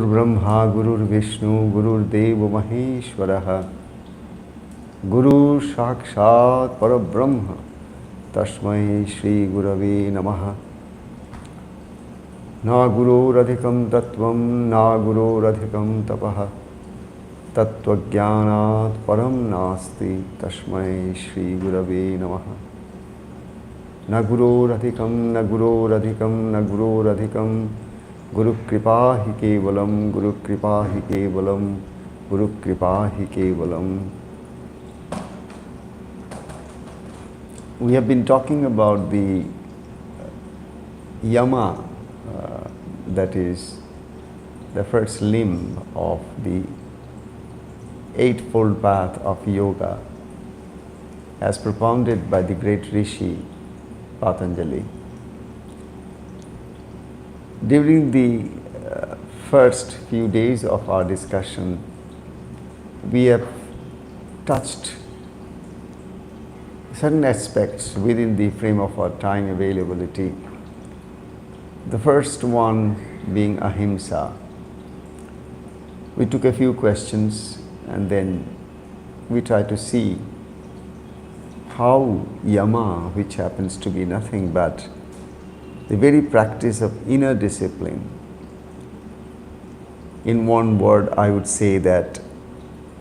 Brahma, Gurur Vishnu, Gurur Deva Maheshwaraha, Guru Sakshat Parabrahma, Tasmai Shri Gurave Namaha. Na Guru Radhikam Tattvam, Na Guru Radhikam Tapaha, Tattva Jnanat Param Nasti, Tasmai Shri Gurave Namaha. Na Guru Radhikam, Na Guru Radhikam, Na Guru Radhikam, Guru Kripa Hi Kevalam, Guru Kripa Hi Kevalam, Guru Kripa Hi Kevalam. We have been talking about the Yama, that is the first limb of the eightfold path of yoga, as propounded by the great Rishi Patanjali. During the first few days of our discussion, we have touched certain aspects within the frame of our time availability. The first one being ahimsa. We took a few questions and then we tried to see how Yama, which happens to be nothing but the very practice of inner discipline. In one word, I would say that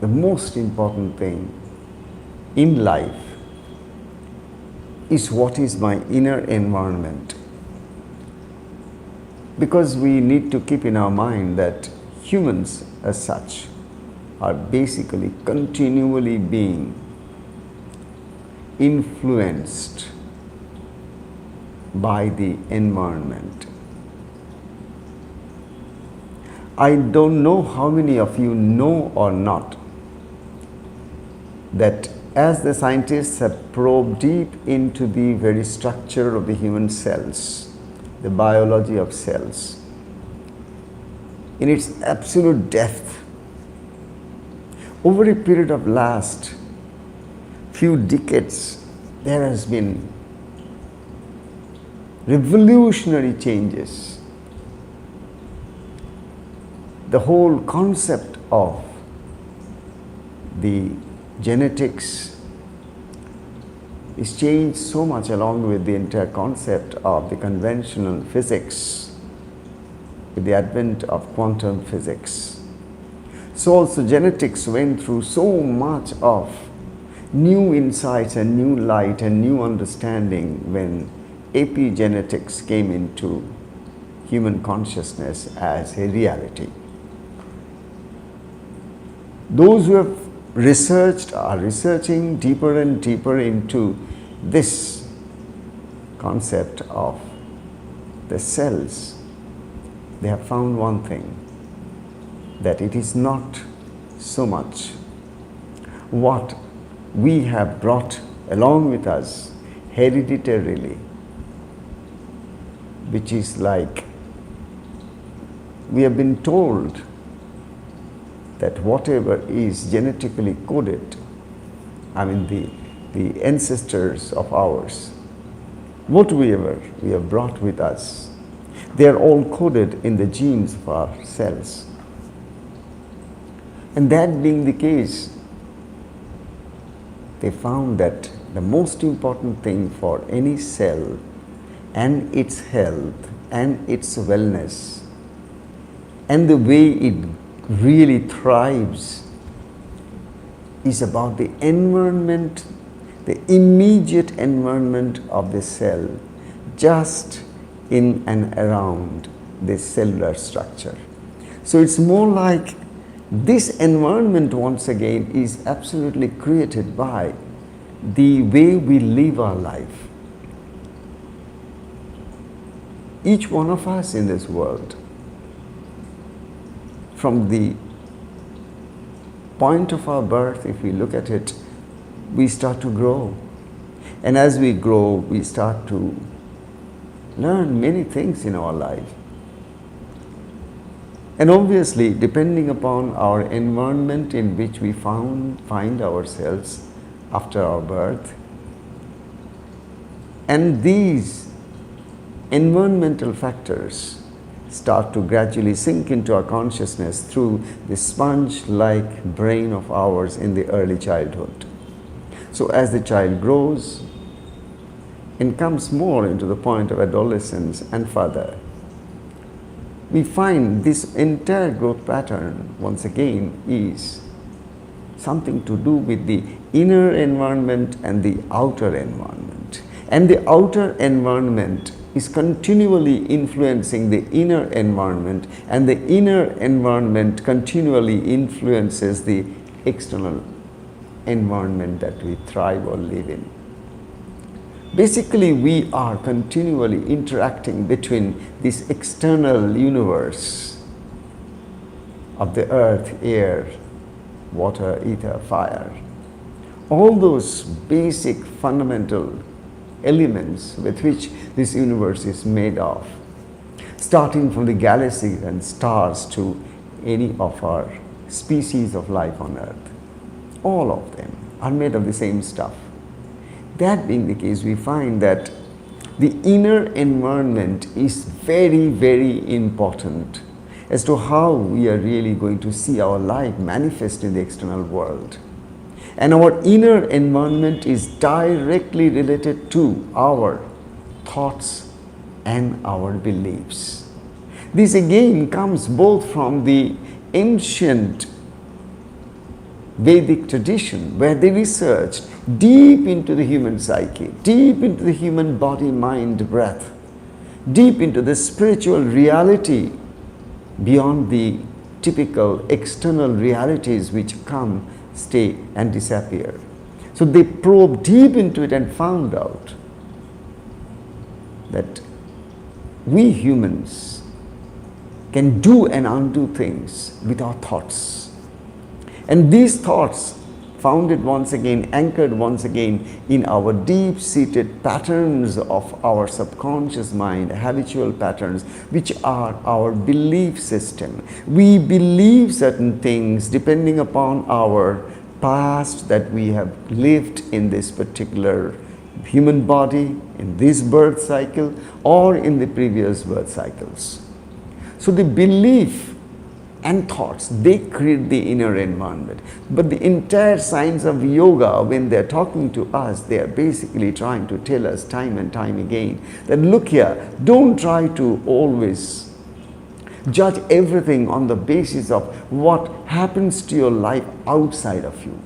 the most important thing in life is what is my inner environment. Because we need to keep in our mind that humans as such are basically continually being influenced by the environment. I don't know how many of you know or not that as the scientists have probed deep into the very structure of the human cells, the biology of cells, in its absolute depth, over a period of last few decades, there has been revolutionary changes. The whole concept of the genetics is changed so much along with the entire concept of the conventional physics with the advent of quantum physics. So also genetics went through so much of new insights and new light and new understanding when epigenetics came into human consciousness as a reality. Those who have researched are researching deeper and deeper into this concept of the cells. They have found one thing, that it is not so much what we have brought along with us hereditarily, which is like we have been told that whatever is genetically coded, the ancestors of ours, whatever we have brought with us, they are all coded in the genes of our cells. And that being the case, they found that the most important thing for any cell and its health and its wellness and the way it really thrives is about the environment, the immediate environment of the cell, just in and around the cellular structure. So it's more like this environment once again is absolutely created by the way we live our life. Each one of us in this world, from the point of our birth, if we look at it, we start to grow. And as we grow, we start to learn many things in our life. And obviously, depending upon our environment in which we find ourselves after our birth, and these environmental factors start to gradually sink into our consciousness through the sponge-like brain of ours in the early childhood. So as the child grows and comes more into the point of adolescence and further, we find this entire growth pattern once again is something to do with the inner environment and the outer environment. And the outer environment is continually influencing the inner environment, and the inner environment continually influences the external environment that we thrive or live in. Basically, we are continually interacting between this external universe of the earth, air, water, ether, fire. All those basic fundamental elements with which this universe is made of, starting from the galaxies and stars to any of our species of life on earth. All of them are made of the same stuff. That being the case, we find that the inner environment is very, very important as to how we are really going to see our life manifest in the external world. And our inner environment is directly related to our thoughts and our beliefs. This again comes both from the ancient Vedic tradition, where they researched deep into the human psyche, deep into the human body, mind, breath, deep into the spiritual reality beyond the typical external realities which come, stay and disappear. So they probed deep into it and found out that we humans can do and undo things with our thoughts. And these thoughts founded once again, anchored once again in our deep-seated patterns of our subconscious mind, habitual patterns, which are our belief system. We believe certain things depending upon our past that we have lived in this particular human body, in this birth cycle, or in the previous birth cycles. So the belief and thoughts, they create the inner environment. But the entire science of yoga, when they're talking to us, they are basically trying to tell us time and time again that look here, don't try to always judge everything on the basis of what happens to your life outside of you.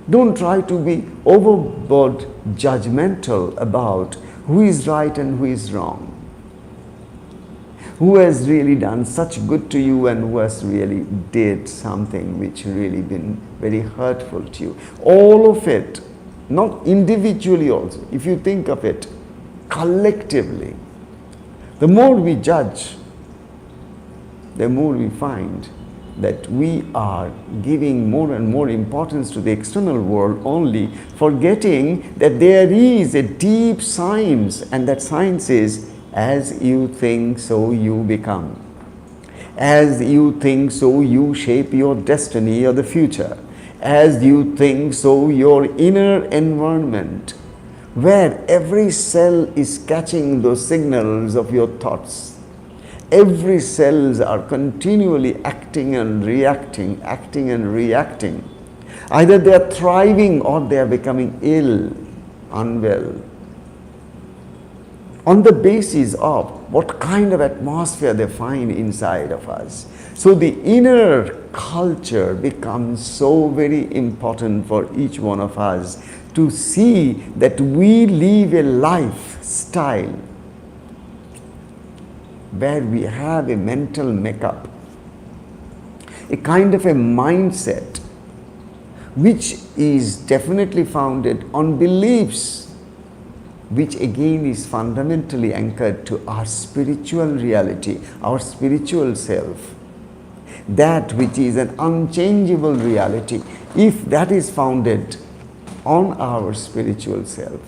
Don't try to be overboard judgmental about who is right and who is wrong, who has really done such good to you and who has really did something which really been very hurtful to you. All of it, not individually also, if you think of it collectively, the more we judge, the more we find that we are giving more and more importance to the external world, only forgetting that there is a deep science, and that science is as you think, so you become. As you think, so you shape your destiny or the future. As you think, so your inner environment, where every cell is catching those signals of your thoughts. Every cells are continually acting and reacting, acting and reacting. Either they are thriving or they are becoming ill, unwell, on the basis of what kind of atmosphere they find inside of us. So the inner culture becomes so very important for each one of us to see that we live a lifestyle where we have a mental makeup, a kind of a mindset which is definitely founded on beliefs, which again is fundamentally anchored to our spiritual reality, our spiritual self, that which is an unchangeable reality. If that is founded on our spiritual self,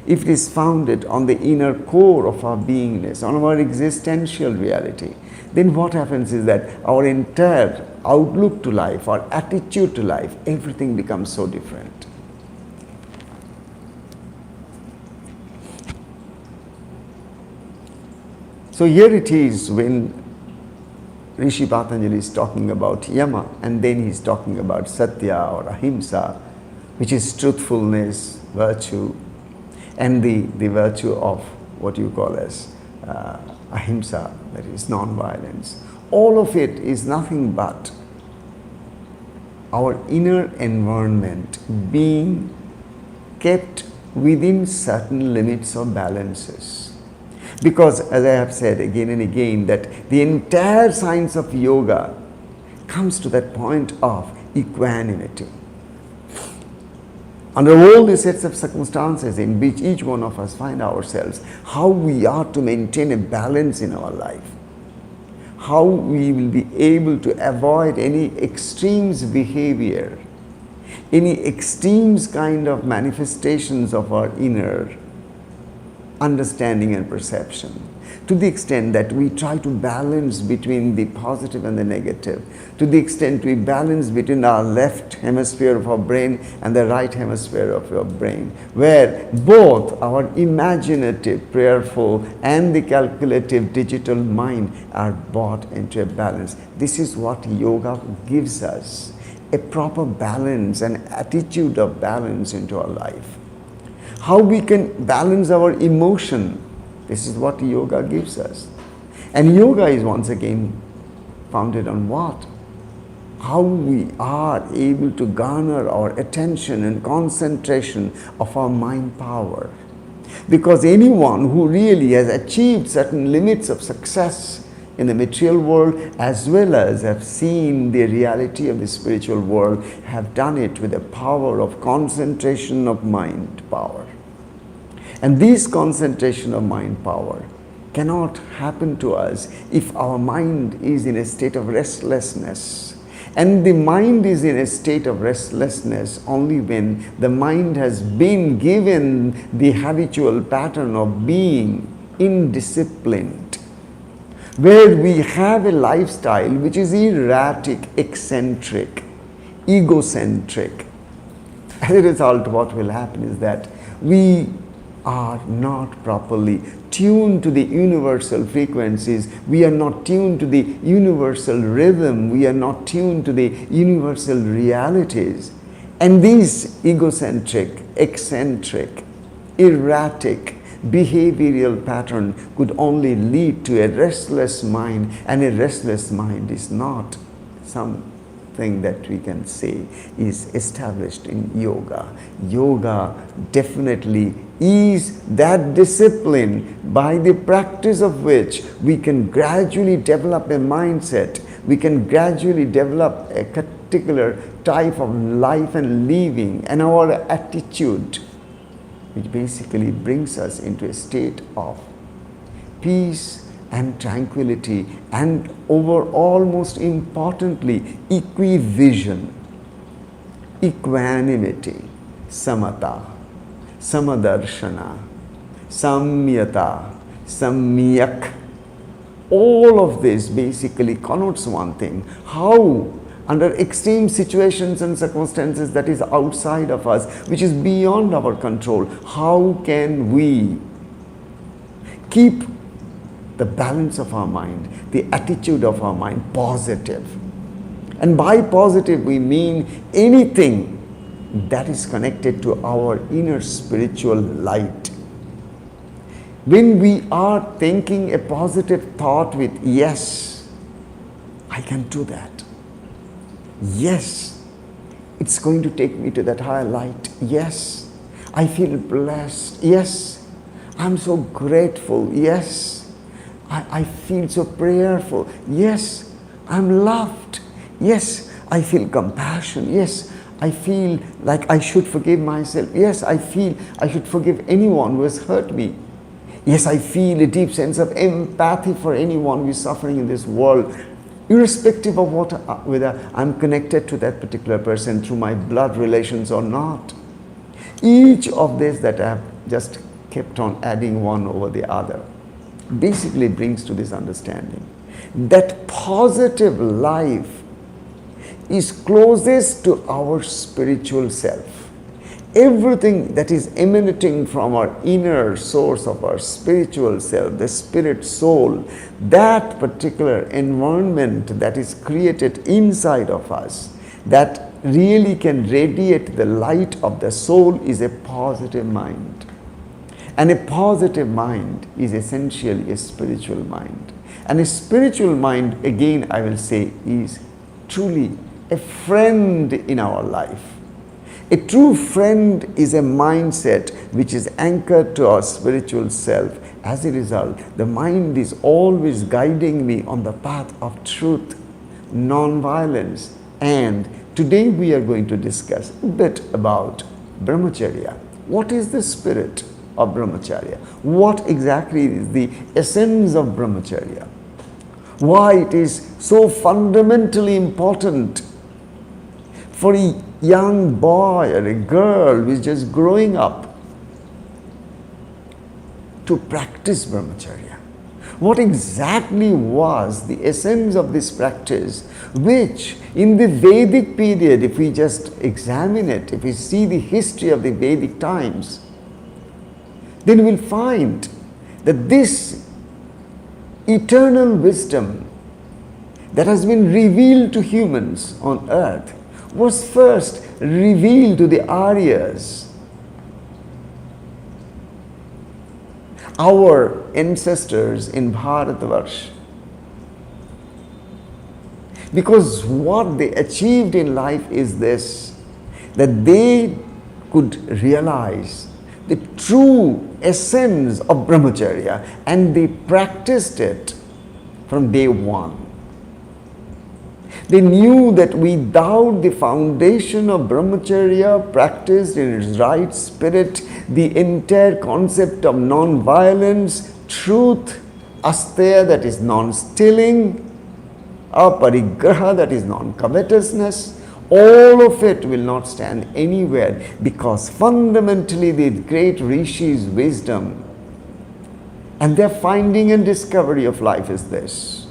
if it is founded on the inner core of our beingness, on our existential reality, then what happens is that our entire outlook to life, our attitude to life, everything becomes so different. So here it is when Rishi Patanjali is talking about Yama, and then he's talking about Satya or Ahimsa, which is truthfulness, virtue, and the virtue of what you call as Ahimsa, that is non-violence. All of it is nothing but our inner environment being kept within certain limits or balances. Because as I have said again and again, that the entire science of yoga comes to that point of equanimity. Under all the sets of circumstances in which each one of us find ourselves, how we are to maintain a balance in our life, how we will be able to avoid any extremes behavior, any extremes kind of manifestations of our inner understanding and perception, to the extent that we try to balance between the positive and the negative, to the extent we balance between our left hemisphere of our brain and the right hemisphere of your brain, where both our imaginative, prayerful and the calculative digital mind are brought into a balance. This is what yoga gives us, a proper balance, an attitude of balance into our life. How we can balance our emotion, this is what yoga gives us. And yoga is once again founded on what? How we are able to garner our attention and concentration of our mind power. Because anyone who really has achieved certain limits of success in the material world, as well as have seen the reality of the spiritual world, have done it with the power of concentration of mind power. And this concentration of mind power cannot happen to us if our mind is in a state of restlessness. And the mind is in a state of restlessness only when the mind has been given the habitual pattern of being indisciplined, where we have a lifestyle which is erratic, eccentric, egocentric. As a result, what will happen is that we are not properly tuned to the universal frequencies, we are not tuned to the universal rhythm, we are not tuned to the universal realities. And this egocentric, eccentric, erratic behavioral pattern could only lead to a restless mind, and a restless mind is not something that we can say is established in yoga. Yoga definitely is that discipline by the practice of which we can gradually develop a mindset, we can gradually develop a particular type of life and living and our attitude, which basically brings us into a state of peace and tranquility, and overall, most importantly, equivision, equanimity, samatha, samadarshana, samyata, samyak. All of this basically connotes one thing: how under extreme situations and circumstances that is outside of us, which is beyond our control, how can we keep the balance of our mind, the attitude of our mind positive? And by positive we mean anything that is connected to our inner spiritual light. When we are thinking a positive thought with, yes, I can do that. Yes, it's going to take me to that higher light. Yes, I feel blessed. Yes, I'm so grateful. Yes, I feel so prayerful. Yes, I'm loved. Yes, I feel compassion. Yes, I feel like I should forgive myself. Yes, I feel I should forgive anyone who has hurt me. Yes, I feel a deep sense of empathy for anyone who is suffering in this world, irrespective of whether I'm connected to that particular person through my blood relations or not. Each of this that I have just kept on adding one over the other basically brings to this understanding that positive life is closest to our spiritual self. everything that is emanating from our inner source of our spiritual self, the spirit soul, that particular environment that is created inside of us, that really can radiate the light of the soul, is a positive mind. And a positive mind is essentially a spiritual mind. And a spiritual mind, again I will say, is truly a friend in our life. A true friend is a mindset which is anchored to our spiritual self. As a result, the mind is always guiding me on the path of truth, non-violence. And today we are going to discuss a bit about Brahmacharya. What is the spirit of Brahmacharya? What exactly is the essence of Brahmacharya? Why it is so fundamentally important for a young boy or a girl who is just growing up to practice Brahmacharya. What exactly was the essence of this practice, which in the Vedic period, if we just examine it, if we see the history of the Vedic times, then we'll find that this eternal wisdom that has been revealed to humans on earth was first revealed to the Aryas, our ancestors in Bharatavarsha. Because what they achieved in life is this, that they could realize the true essence of Brahmacharya, and they practiced it from day one. They knew that without the foundation of Brahmacharya practiced in its right spirit, the entire concept of non-violence, truth, asteya, that is non-stealing, aparigraha, that is non-covetousness, all of it will not stand anywhere, because fundamentally the great Rishi's wisdom and their finding and discovery of life is this,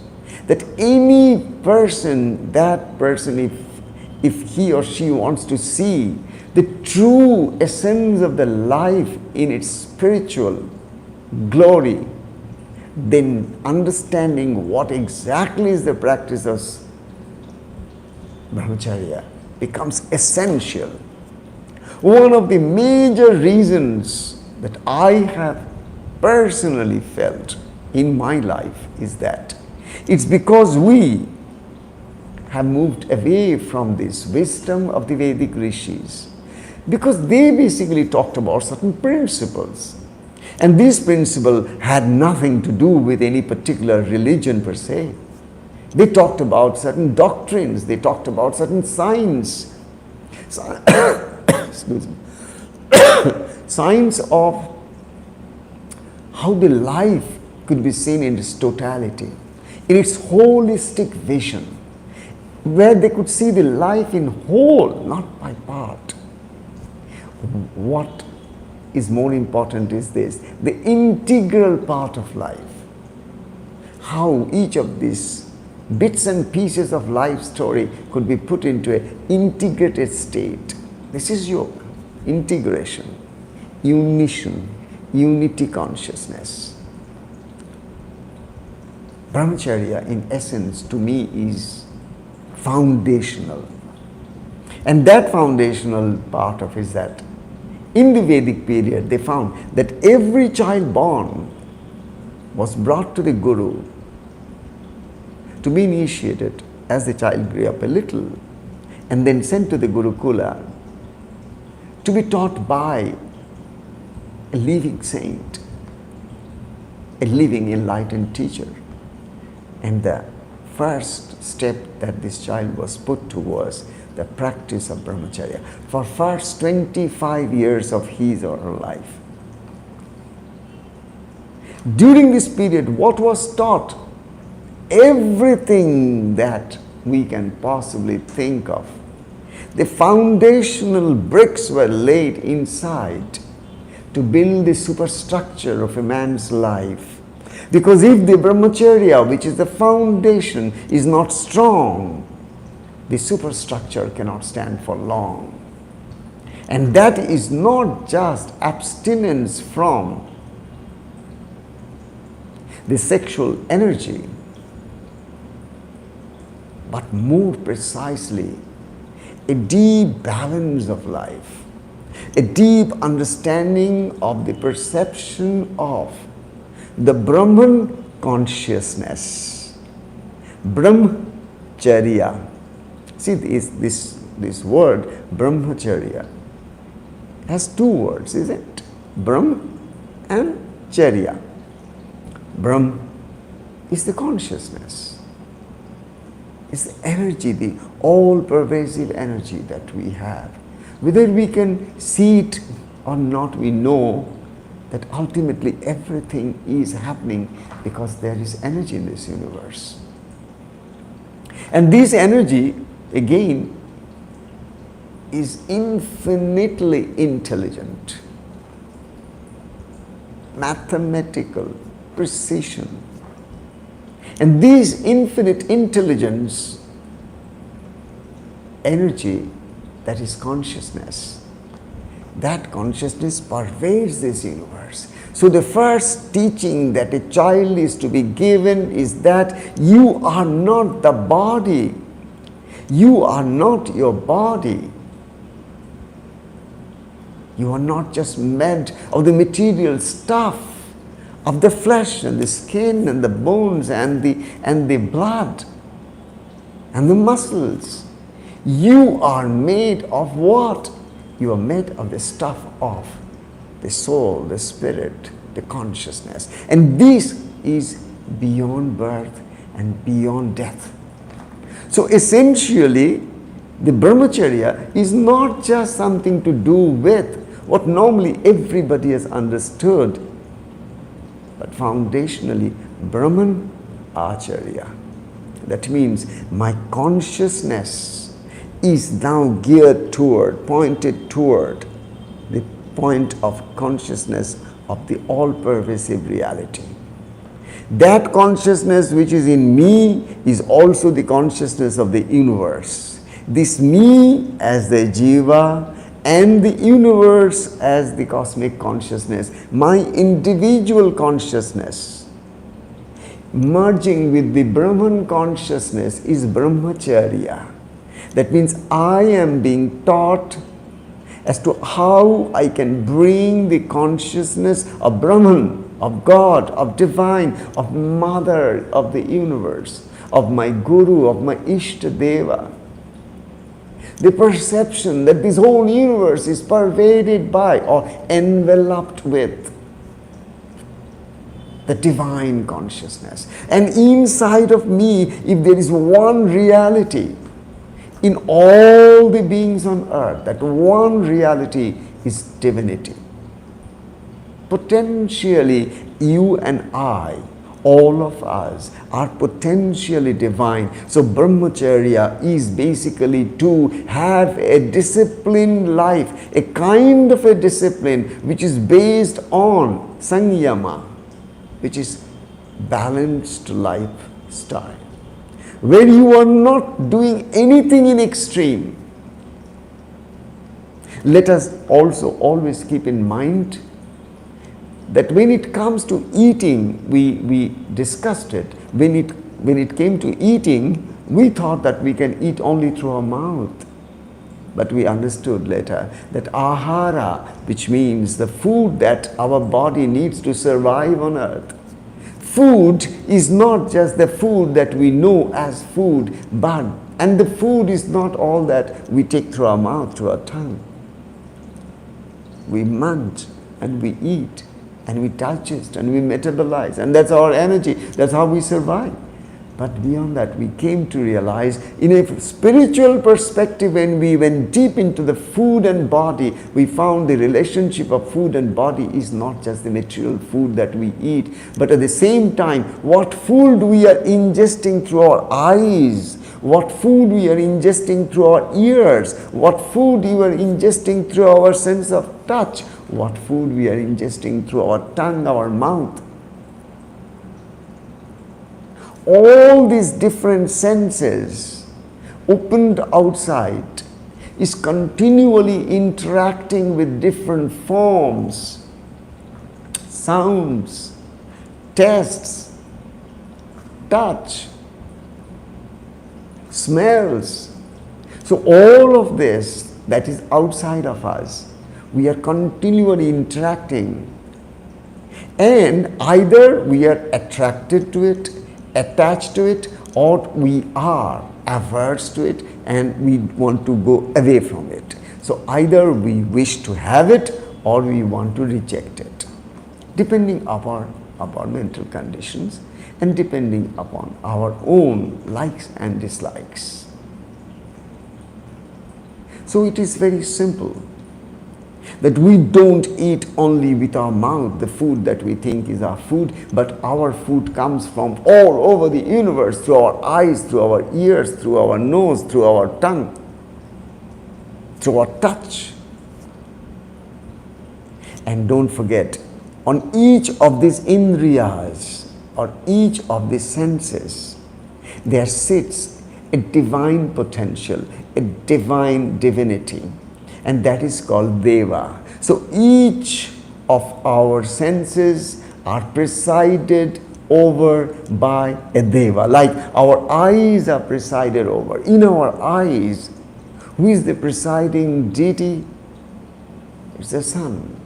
that any person, if he or she wants to see the true essence of the life in its spiritual glory, then understanding what exactly is the practice of Brahmacharya becomes essential. One of the major reasons that I have personally felt in my life is that it's because we have moved away from this wisdom of the Vedic rishis, because they basically talked about certain principles, and these principles had nothing to do with any particular religion per se. They talked about certain doctrines, they talked about certain science, excuse me, science of how the life could be seen in its totality, in its holistic vision, where they could see the life in whole, not by part. What is more important is this, the integral part of life. How each of these bits and pieces of life story could be put into an integrated state. This is yoga, integration, unition, unity consciousness. Brahmacharya, in essence, to me is foundational. And that foundational part of it is that in the Vedic period, they found that every child born was brought to the Guru to be initiated as the child grew up a little, and then sent to the Gurukula to be taught by a living saint, a living enlightened teacher. And the first step that this child was put to was the practice of Brahmacharya for first 25 years of his or her life. During this period, what was taught? Everything that we can possibly think of. The foundational bricks were laid inside to build the superstructure of a man's life. Because if the Brahmacharya, which is the foundation, is not strong, the superstructure cannot stand for long. And that is not just abstinence from the sexual energy, but more precisely, a deep balance of life, a deep understanding of the perception of the Brahman consciousness. Brahmacharya. See, this word, Brahmacharya, has two words, is it? Brahm and Charya. Brahm is the consciousness. It's the energy, the all-pervasive energy that we have. Whether we can see it or not, we know that ultimately everything is happening because there is energy in this universe. And this energy, again, is infinitely intelligent, mathematical precision. And this infinite intelligence, energy, that is consciousness, that consciousness pervades this universe. So the first teaching that a child is to be given is that you are not the body. You are not your body. You are not just made of the material stuff, of the flesh and the skin and the bones and the blood and the muscles. You are made of what? You are made of the stuff of the soul, the spirit, the consciousness. And this is beyond birth and beyond death. So essentially, the Brahmacharya is not just something to do with what normally everybody has understood, but foundationally, Brahmacharya. That means my consciousness is now geared toward, pointed toward the point of consciousness of the all-pervasive reality. That consciousness which is in me is also the consciousness of the universe. This me as the jiva and the universe as the cosmic consciousness, my individual consciousness merging with the Brahman consciousness is Brahmacharya. That means I am being taught as to how I can bring the consciousness of Brahman, of God, of divine, of mother, of the universe, of my guru, of my Ishtadeva. The perception that this whole universe is pervaded by or enveloped with the divine consciousness. And inside of me, if there is one reality in all the beings on earth, that one reality is divinity. Potentially, you and I, all of us, are potentially divine. So Brahmacharya is basically to have a disciplined life, a kind of a discipline which is based on Sanyama, which is balanced lifestyle, where you are not doing anything in extreme. Let us also always keep in mind that when it comes to eating, we discussed it. When it came to eating, we thought that we can eat only through our mouth. But we understood later that ahara, which means the food that our body needs to survive on earth, food is not just the food that we know as food, and the food is not all that we take through our mouth, through our tongue. We munch and we eat and we digest and we metabolize, and that's our energy, that's how we survive. But beyond that, we came to realize in a spiritual perspective, when we went deep into the food and body, we found the relationship of food and body is not just the material food that we eat, but at the same time, what food we are ingesting through our eyes, what food we are ingesting through our ears, what food you are ingesting through our sense of touch, what food we are ingesting through our tongue, our mouth. All these different senses opened outside is continually interacting with different forms, sounds, tastes, touch, smells. So all of this that is outside of us, we are continually interacting, and either we are attracted to it, attached to it, or we are averse to it and we want to go away from it. So either we wish to have it or we want to reject it, depending upon our mental conditions and depending upon our own likes and dislikes. So it is very simple that we don't eat only with our mouth the food that we think is our food, but our food comes from all over the universe, through our eyes, through our ears, through our nose, through our tongue, through our touch. And don't forget, on each of these indriyas, or each of these senses, there sits a divine potential, a divine divinity, and that is called Deva. So each of our senses are presided over by a Deva. Like our eyes are presided over. In our eyes, who is the presiding deity? It's the sun.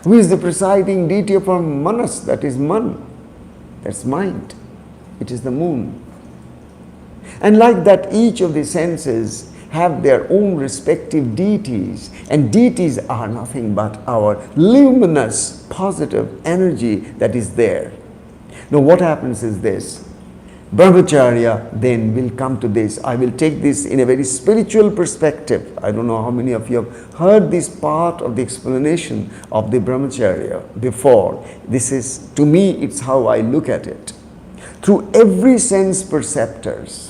Who is the presiding deity of our manas? That is man. That's mind. It is the moon. And like that, each of the senses have their own respective deities, and deities are nothing but our luminous positive energy that is there. Now what happens is this, Brahmacharya then will come to this. I will take this in a very spiritual perspective. I don't know how many of you have heard this part of the explanation of the Brahmacharya before. This is, to me, it's how I look at it. Through every sense perceptors,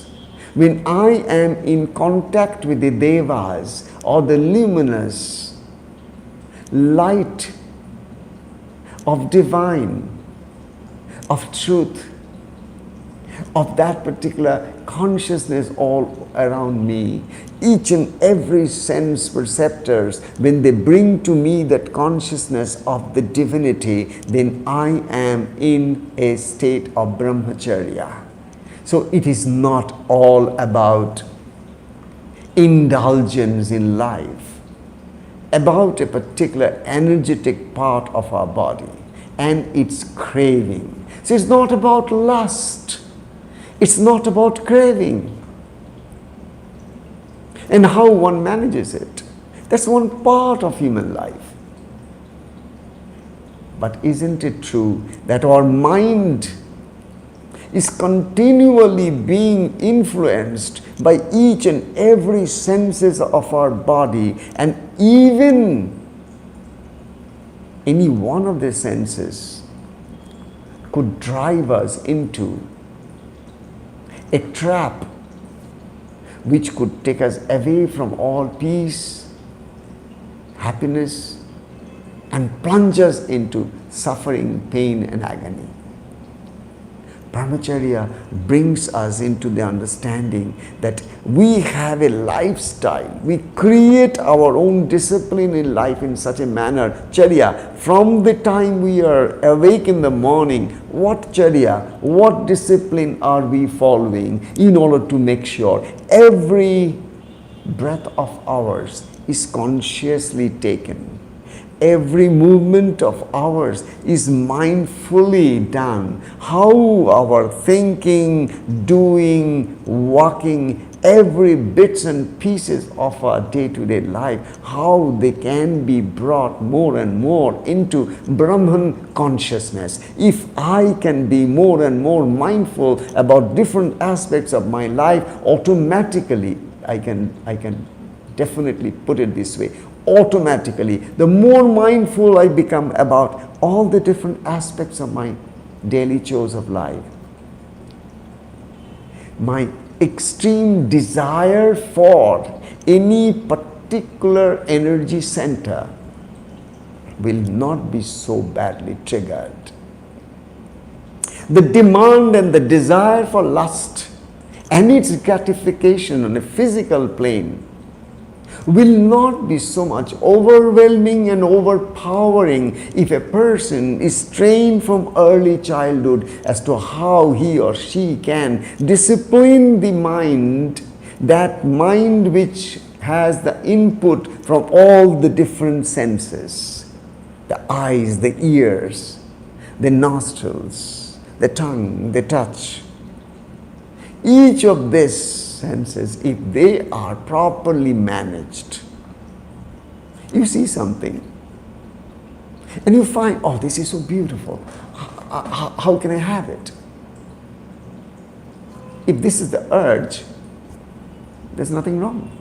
when I am in contact with the Devas or the luminous light of divine, of truth, of that particular consciousness all around me, each and every sense perceptors, when they bring to me that consciousness of the divinity, then I am in a state of Brahmacharya. So it is not all about indulgence in life, about a particular energetic part of our body and its craving. So it's not about lust, it's not about craving and how one manages it. That's one part of human life. But isn't it true that our mind is continually being influenced by each and every senses of our body, and even any one of the senses could drive us into a trap which could take us away from all peace, happiness, and plunge us into suffering, pain and agony. Brahmacharya brings us into the understanding that we have a lifestyle. We create our own discipline in life in such a manner. Charya, from the time we are awake in the morning, what charya, what discipline are we following in order to make sure every breath of ours is consciously taken? Every movement of ours is mindfully done. How our thinking, doing, walking, every bits and pieces of our day-to-day life, how they can be brought more and more into Brahman consciousness. If I can be more and more mindful about different aspects of my life, automatically, I can definitely put it this way, automatically, the more mindful I become about all the different aspects of my daily chores of life, my extreme desire for any particular energy center will not be so badly triggered. The demand and the desire for lust and its gratification on a physical plane will not be so much overwhelming and overpowering if a person is trained from early childhood as to how he or she can discipline the mind, that mind which has the input from all the different senses, the eyes, the ears, the nostrils, the tongue, the touch. Each of these senses, if they are properly managed, you see something and you find, oh, this is so beautiful. How can I have it? If this is the urge, there's nothing wrong.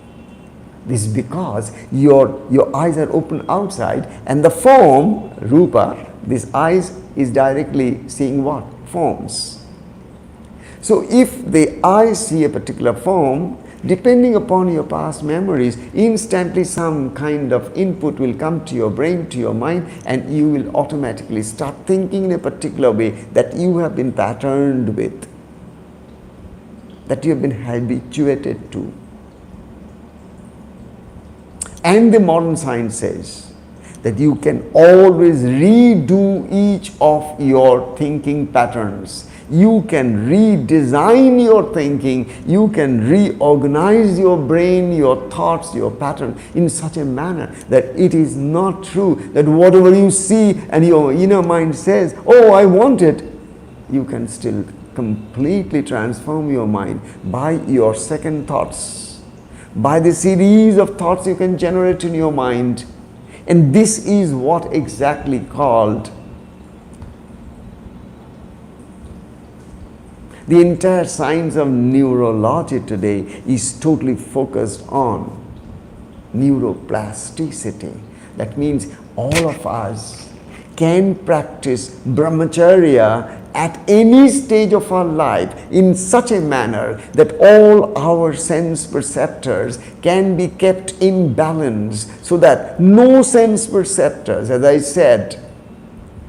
This is because your eyes are open outside, and the form, rupa, this eyes is directly seeing what? Forms. So if the eyes see a particular form, depending upon your past memories, instantly some kind of input will come to your brain, to your mind, and you will automatically start thinking in a particular way that you have been patterned with, that you have been habituated to. And the modern science says that you can always redo each of your thinking patterns. You can redesign your thinking, you can reorganize your brain, your thoughts, your pattern in such a manner that it is not true that whatever you see and your inner mind says, oh, I want it, you can still completely transform your mind by your second thoughts, by the series of thoughts you can generate in your mind. And this is what exactly called the entire science of neurology today is totally focused on neuroplasticity. That means all of us can practice Brahmacharya at any stage of our life in such a manner that all our sense perceptors can be kept in balance, so that no sense perceptors, as I said,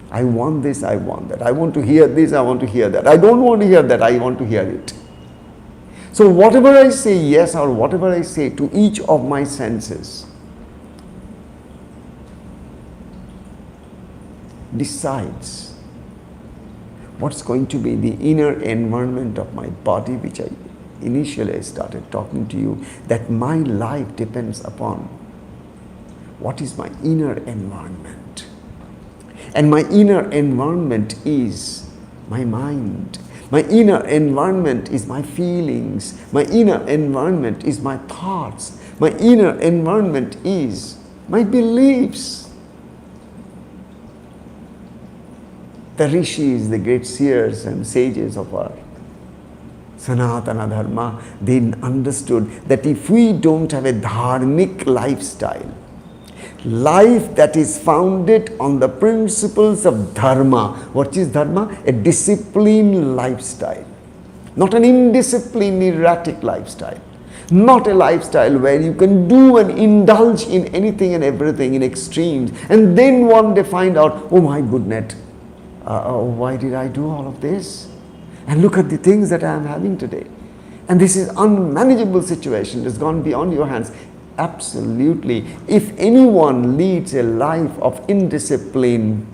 I want this, I want that. I want to hear this, I want to hear that. I don't want to hear that, I want to hear it. So whatever I say yes or whatever I say to each of my senses decides what's going to be the inner environment of my body, which I started talking to you, that my life depends upon what is my inner environment. And my inner environment is my mind. My inner environment is my feelings. My inner environment is my thoughts. My inner environment is my beliefs. The rishis, the great seers and sages of our Sanatana Dharma, they understood that if we don't have a dharmic lifestyle, life that is founded on the principles of dharma. What is dharma? A disciplined lifestyle, not an indisciplined, erratic lifestyle, not a lifestyle where you can do and indulge in anything and everything in extremes, and then one day find out, oh my goodness, why did I do all of this? And look at the things that I am having today. And this is unmanageable situation. It's gone beyond your hands. Absolutely. If anyone leads a life of indiscipline,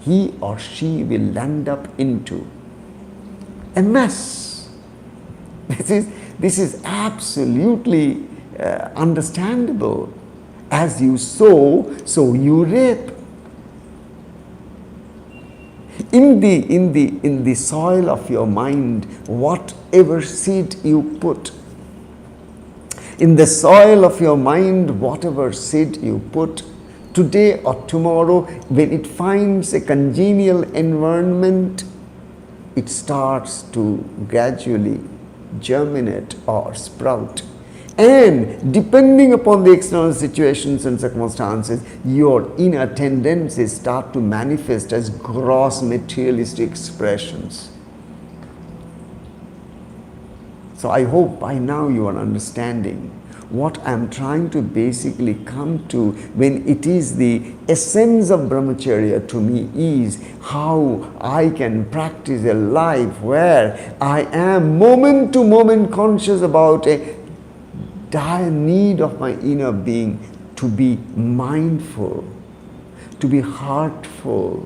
he or she will land up into a mess. This is absolutely understandable. As you sow, so you reap. In the soil of your mind, whatever seed you put, in the soil of your mind, whatever seed you put, today or tomorrow, when it finds a congenial environment, it starts to gradually germinate or sprout. And depending upon the external situations and circumstances, your inner tendencies start to manifest as gross materialistic expressions. So I hope by now you are understanding what I am trying to basically come to when it is the essence of Brahmacharya to me is how I can practice a life where I am moment to moment conscious about a dire need of my inner being to be mindful, to be heartful,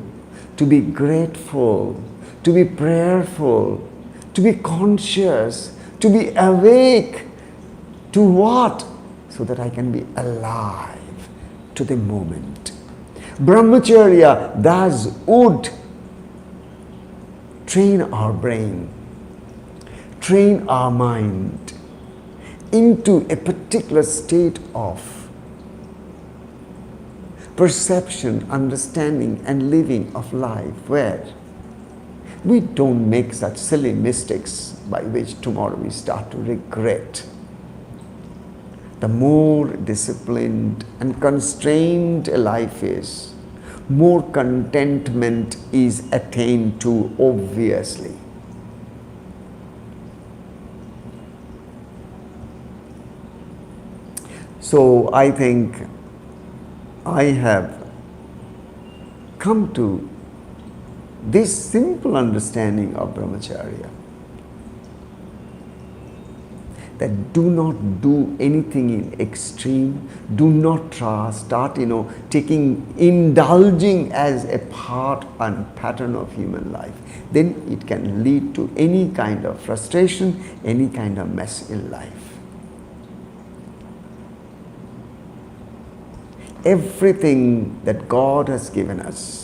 to be grateful, to be prayerful, to be conscious, to be awake. To what? So that I can be alive to the moment. Brahmacharya thus would train our brain, train our mind into a particular state of perception, understanding and living of life where we don't make such silly mistakes by which tomorrow we start to regret. The more disciplined and constrained a life is, more contentment is attained to, obviously. So I think I have come to this simple understanding of Brahmacharya, that do not do anything in extreme, do not start indulging as a part and pattern of human life. Then it can lead to any kind of frustration, any kind of mess in life. Everything that God has given us,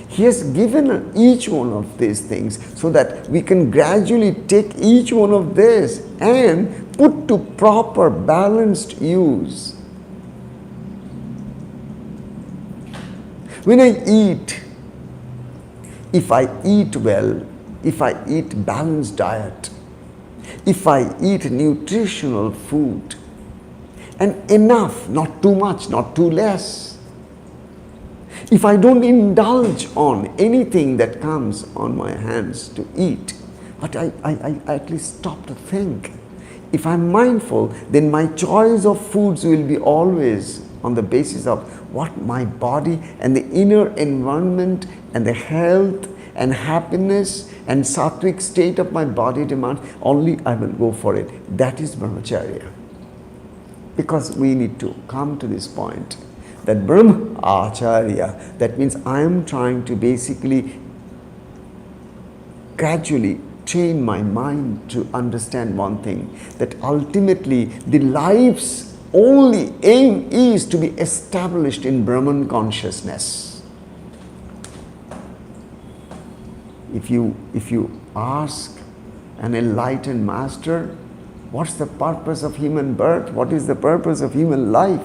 He has given each one of these things so that we can gradually take each one of this and put to proper balanced use. When I eat, if I eat well, if I eat balanced diet, if I eat nutritional food, and enough, not too much, not too less, if I don't indulge on anything that comes on my hands to eat, but I at least stop to think. If I'm mindful, then my choice of foods will be always on the basis of what my body and the inner environment and the health and happiness and sattvic state of my body demands. Only I will go for it. That is Brahmacharya. Because we need to come to this point that Brahmacharya, that means I am trying to basically gradually train my mind to understand one thing, that ultimately the life's only aim is to be established in Brahman consciousness. If you ask an enlightened master, what's the purpose of human birth? What is the purpose of human life?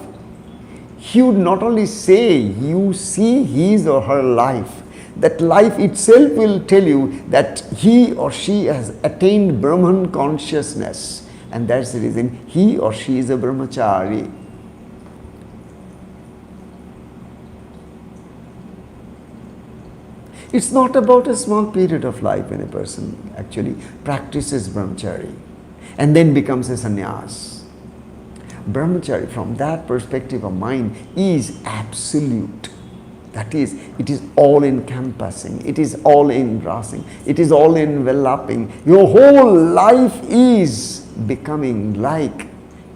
He would not only say, you see his or her life. That life itself will tell you that he or she has attained Brahman consciousness. And that's the reason he or she is a Brahmachari. It's not about a small period of life when a person actually practices Brahmacharya and then becomes a sannyas. Brahmacharya, from that perspective of mind, is absolute. That is, it is all encompassing, it is all engrossing, it is all enveloping. Your whole life is becoming like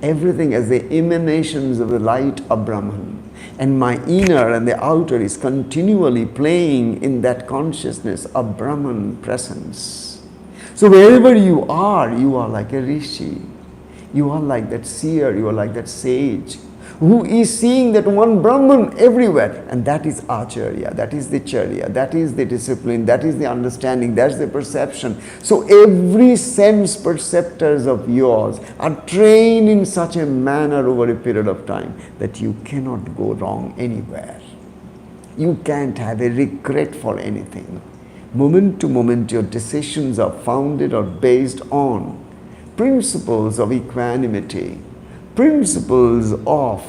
everything as the emanations of the light of Brahman. And my inner and the outer is continually playing in that consciousness of Brahman presence. So wherever you are like a rishi. You are like that seer, you are like that sage who is seeing that one Brahman everywhere. And that is Acharya, that is the Charya, that is the discipline, that is the understanding, that's the perception. So every sense perceptors of yours are trained in such a manner over a period of time that you cannot go wrong anywhere. You can't have a regret for anything. Moment to moment your decisions are founded or based on principles of equanimity, principles of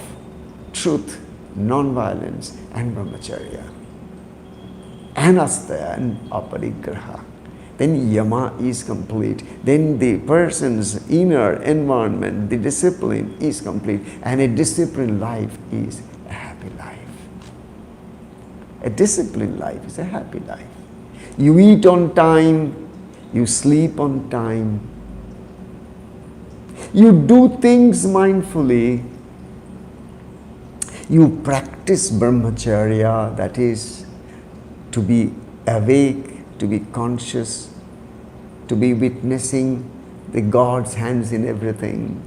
truth, non-violence and Brahmacharya, anastaya and aparigraha. then Yama is complete. Then the person's inner environment, the discipline is complete. And a disciplined life is a happy life. A disciplined life is a happy life. You eat on time, you sleep on time, you do things mindfully, you practice Brahmacharya, that is, to be awake, to be conscious, to be witnessing the God's hands in everything.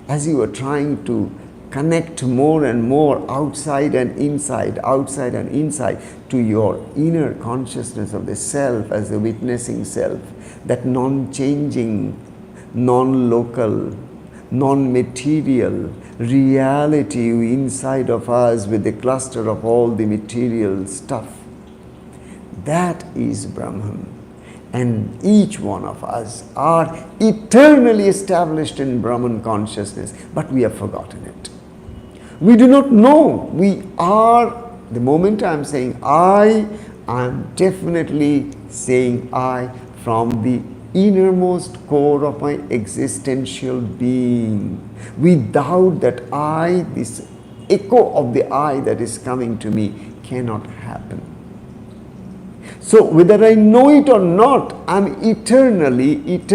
As you are trying to connect more and more outside and inside to your inner consciousness of the self as a witnessing self, that non-changing, non-local, non-material reality inside of us with the cluster of all the material stuff. That is Brahman. And each one of us are eternally established in Brahman consciousness, but we have forgotten it. We do not know. We are, the moment I am saying I am definitely saying I from the innermost core of my existential being. Without that I, this echo of the I that is coming to me cannot happen. So whether I know it or not, I'm eternally in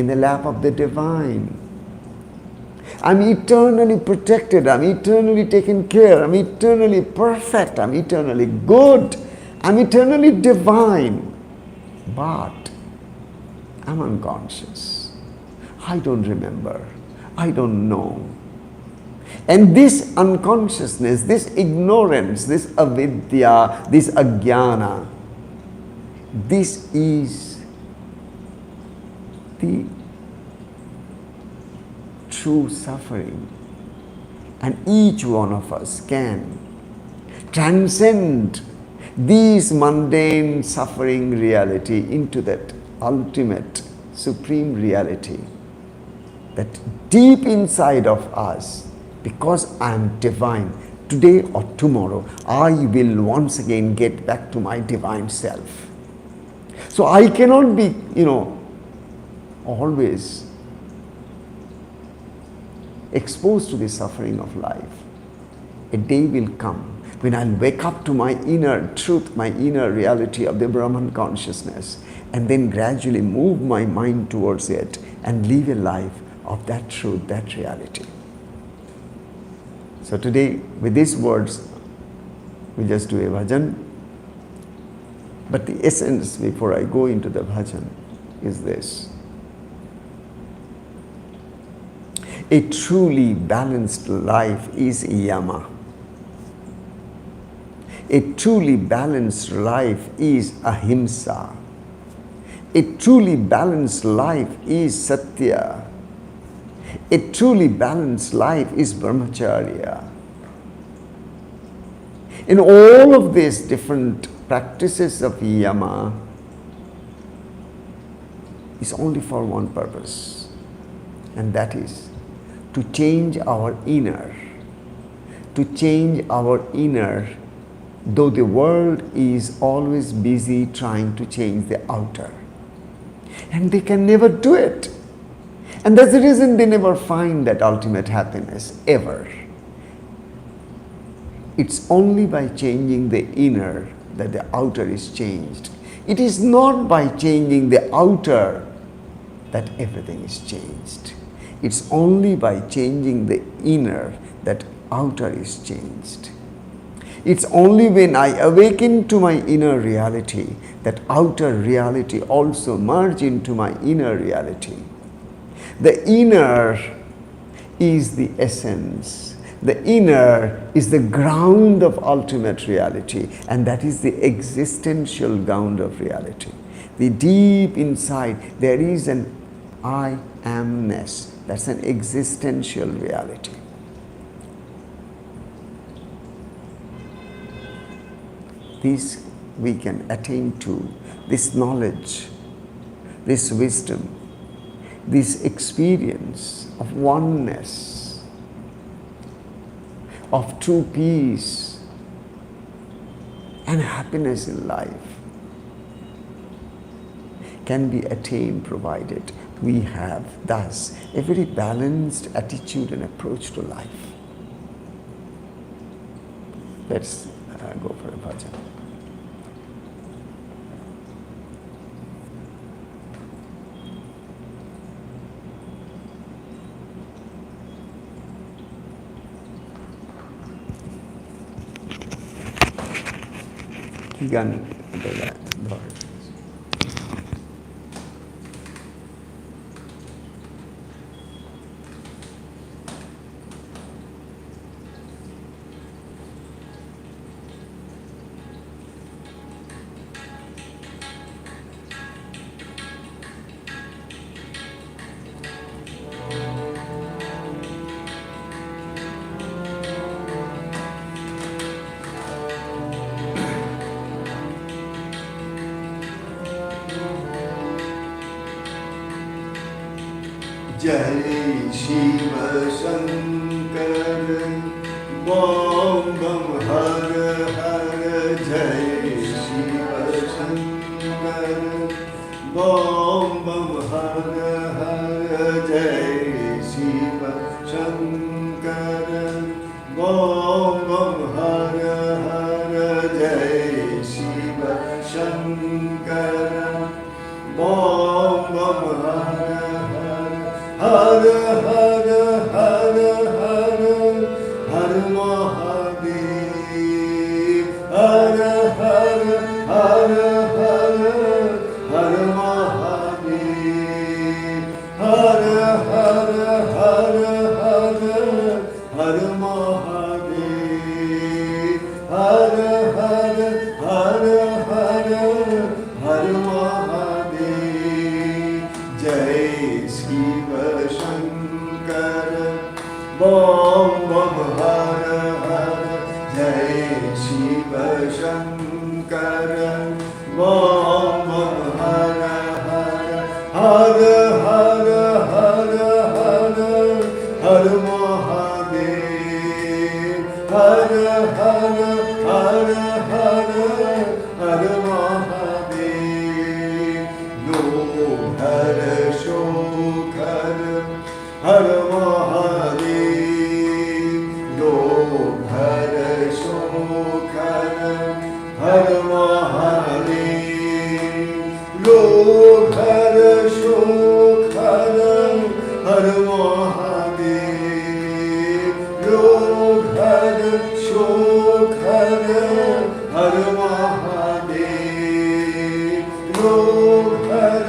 the lap of the divine. I'm eternally protected, I'm eternally taken care, I'm eternally perfect, I'm eternally good, I'm eternally divine. But I'm unconscious. I don't remember. I don't know. And this unconsciousness, this ignorance, this avidya, this ajnana, this is the true suffering. And each one of us can transcend these mundane suffering reality into that ultimate supreme reality, that deep inside of us, because I am divine, today or tomorrow, I will once again get back to my divine self. So I cannot be, always exposed to the suffering of life. A day will come when I'll wake up to my inner truth, my inner reality of the Brahman consciousness, and then gradually move my mind towards it and live a life of that truth, that reality. So today, with these words, we just do a bhajan. But the essence, before I go into the bhajan, is this. A truly balanced life is Yama. A truly balanced life is Ahimsa. A truly balanced life is Satya. A truly balanced life is Brahmacharya. In all of these different practices of Yama is only for one purpose, and that is to change our inner. To change our inner, though the world is always busy trying to change the outer. And they can never do it. And that's the reason they never find that ultimate happiness, ever. It's only by changing the inner that the outer is changed. It is not by changing the outer that everything is changed. It's only by changing the inner that outer is changed. It's only when I awaken to my inner reality that outer reality also merge into my inner reality. The inner is the essence. The inner is the ground of ultimate reality, and that is the existential ground of reality. The deep inside, there is an I amness. That's an existential reality. This we can attain to, this knowledge, this wisdom, this experience of oneness, of true peace and happiness in life. can be attained provided we have thus a very balanced attitude and approach to life. Let's go for a bhajan. কি গান ধর जय शिव शंकर बम बम हर हर जय शिव शंकर बम बम हर हर जय शिव शंकर बम बम हर हर जय शिव शंकर बम बम हर हर हर हर हर हर महादेव हर हर हर हर हर महादेव हर हर हर हर हर महादेव हर हर हर हर हर महादेव जय शिव शंकर बम बम हर हर जय शिव शंकर बम बम हर हर हर हर हर हर हर महादेव हर हर हर हर हर महादेव लो हर shocker हर महादेव लो हर shocker हर महादेव लो हर shocker हर महादेव लो हर shocker हर महादेव लो हर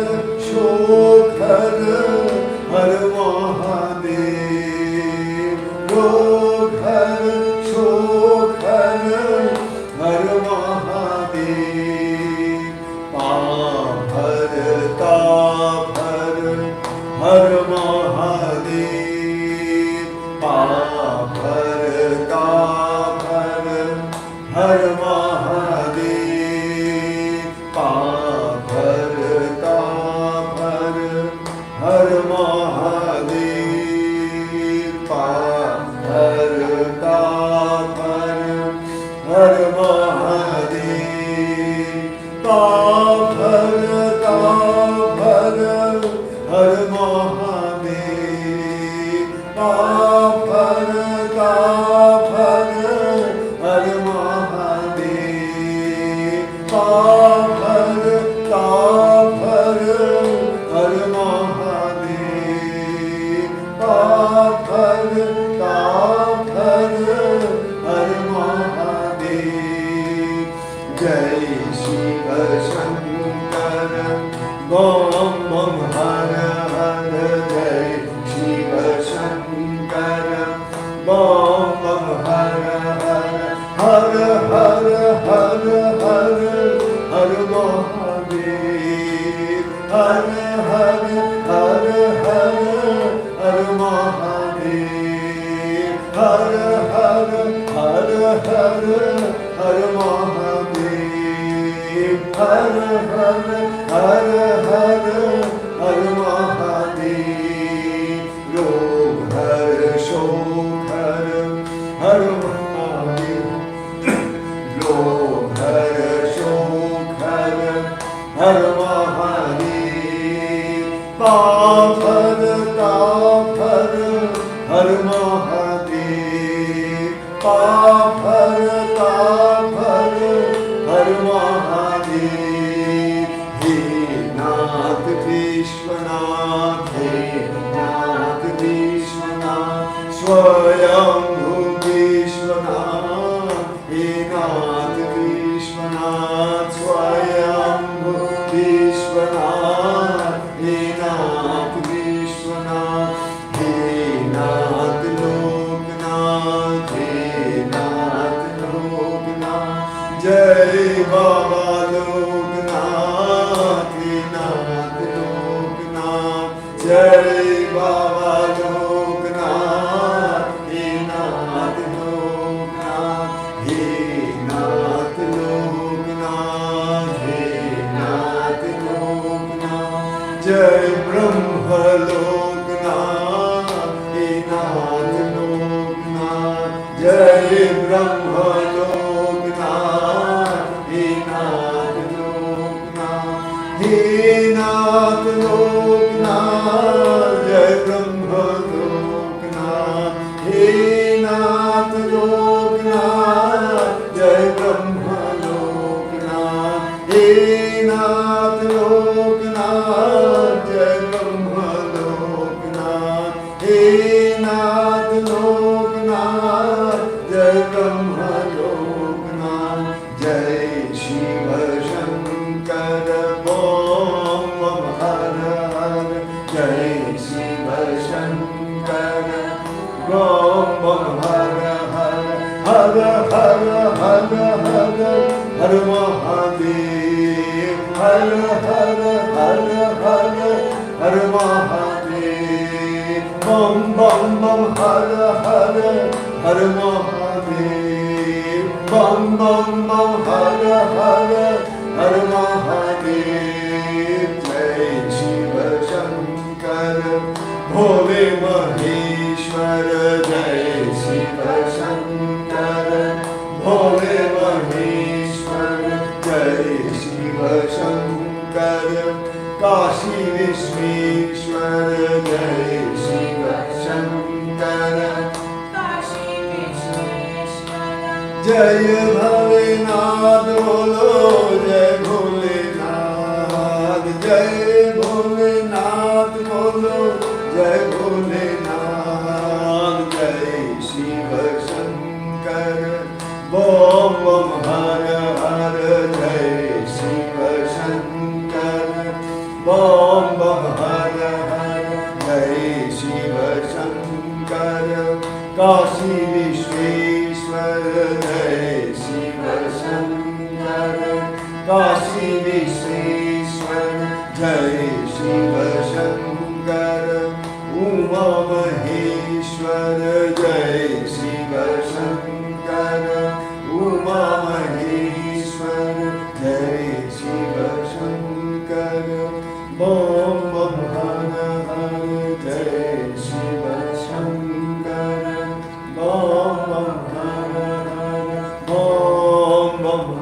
shocker हर महादेव लो हर shocker हर महादेव पाप हर ताप हर महादेव पाप हर ताप हर महादेव पाप हर ताप हर महादेव पाप हर ताप हर महादेव पाप हर ताप हर महादेव पाप हर ताप हर महादेव पाप हर ताप हर महादेव पाप हर ताप हर महादेव जय शिव शंकर बम बम हर हर जय शिव शंकर बम बम हर हर हर हर हर हर हर महादेव हर हर हर हर हर महादेव हर हर हर हर हर महादेव हर हर हर हर हर महादेव लो हर शोकर हर महादेव लो हर शोकर हर महादेव पाप हर ताप हर हर महादेव पाप हर ताप हर हर महादेव हे नाथ विश्वनाथ हे नाथ विश्वनाथ स्वयंभू विश्वनाथ हे नाथ विश्वनाथ स्वयंभू विश्वनाथ हे नाथ विश्वनाथ हे नाथ लोकनाथ हे नाथ लोकनाथ जय बाबा लोकनाथ हे नाथ लोकनाथ जय बाबा लोकनाथ हे नाथ लोकनाथ हे नाथ लोकनाथ हे नाथ लोकनाथ जय ब्रह्म लोकनाथ हे नाथ लोकनाथ जय ब्रह्म लोकनाथ हे नाथ लोकनाथ हे नाथ लोकनाथ जय ब्रह्म लोकनाथ हे नाथ लोकनाथ जय ब्रह्म लोकनाथ हे नाथ लोकनाथ जय ब्रह्म लोकनाथ हे नाथ लोकनाथ जय ब्रह्म लोकनाथ जय शिव शंकर ओम बम हर हर जय शिव शंकर ओम बम हर हर हर हर हर हर हर महादेव हर हर हर हर हर महादेव बम बम बम हर हर हर महादेव बम बम बम हर हर हर महादेव जय शिव शंकर भोले महेश्वर जय शिव शंकर भोले महेश्वर जय शिव शंकर काशी विश्वेश्वर जय शिव शंकर जय भोलेनाथ बोलो जय भोलेनाथ जय भोलेनाथ बोलो जय भोलेनाथ जय शिव शंकर बम बम हर हर जय शिव शंकर बम बम हर हर जय शिव शंकर काशी विश्वेश्वर जय शिव शंकर काशी विश्वेश्वर जय शिव शंकर उमा महेश्वर जय शिव शंकर उमा महेश्वर जय शिव शंकर बम बम हर हर जय शिव शंकर बम बम हर हर बम बम